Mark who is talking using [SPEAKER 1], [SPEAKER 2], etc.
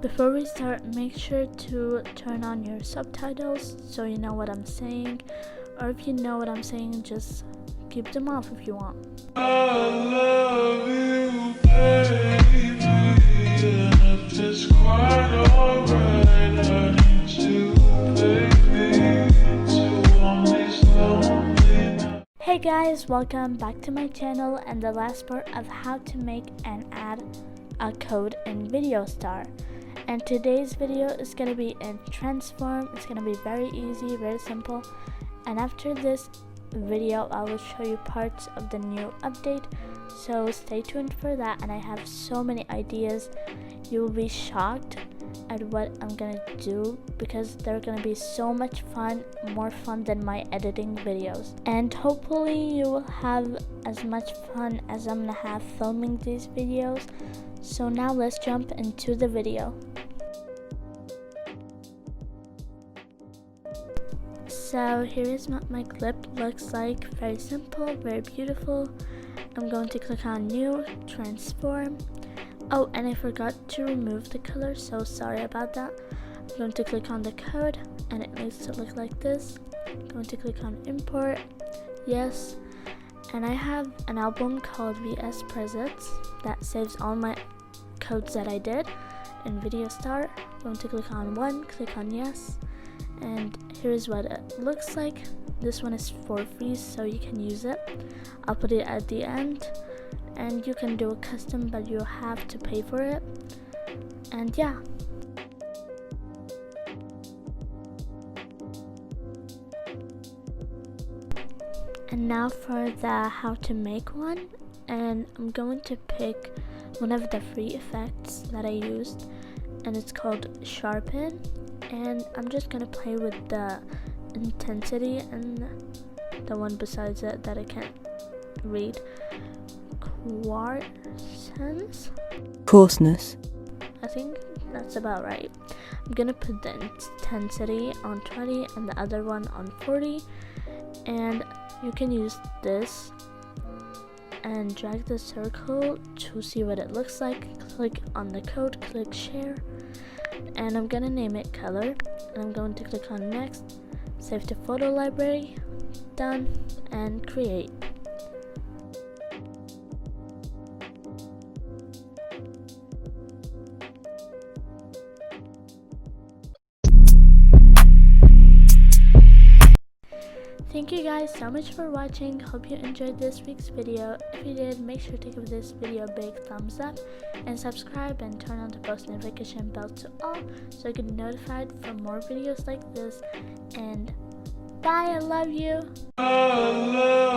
[SPEAKER 1] Before we start, make sure to turn on your subtitles so you know what I'm saying, or if you know what I'm saying, just keep them off if you want.
[SPEAKER 2] I love you, baby, and if it's quite alright, I need you, baby, to only slowly now.
[SPEAKER 1] Hey guys, welcome back to my channel and the last part of how to make and add a code in VideoStar. And today's video is going to be in Transform. It's going to be very easy, very simple. And after this video, I will show you parts of the new update. So stay tuned for that. And I have so many ideas. You will be shocked at what I'm going to do because they're going to be so much fun, more fun than my editing videos. And hopefully you will have as much fun as I'm going to have filming these videos. So now let's jump into the video. So here is what my clip looks like. Very simple, very beautiful. I'm going to click on New, Transform. Oh, and I forgot to remove the color, so sorry about that. I'm going to click on the code and it needs to look like this. I'm going to click on Import, yes. And I have an album called VS Presets that saves all my codes that I did in VideoStar. I'm going to click on one, click on yes. And here's what it looks like. This one is for free, so you can use it. I'll put it at the end, and you can do a custom, but you'll have to pay for it. And yeah. And now for the how to make one, and I'm going to pick one of the free effects that I used, and it's called Sharpen. And I'm just gonna play with the intensity and the one besides it that I can't read.
[SPEAKER 3] Coarseness.
[SPEAKER 1] I think that's about right. I'm gonna put the intensity on 20 and the other one on 40. And you can use this and drag the circle to see what it looks like. Click on the code, click share. And I'm gonna name it color, and I'm going to click on next, save to photo library, done, and create. Thank you guys so much for watching. Hope you enjoyed this week's video. If you did, make sure to give this video a big thumbs up and subscribe and turn on the post notification bell to all so you get notified for more videos like this. And bye, I love you.
[SPEAKER 2] I love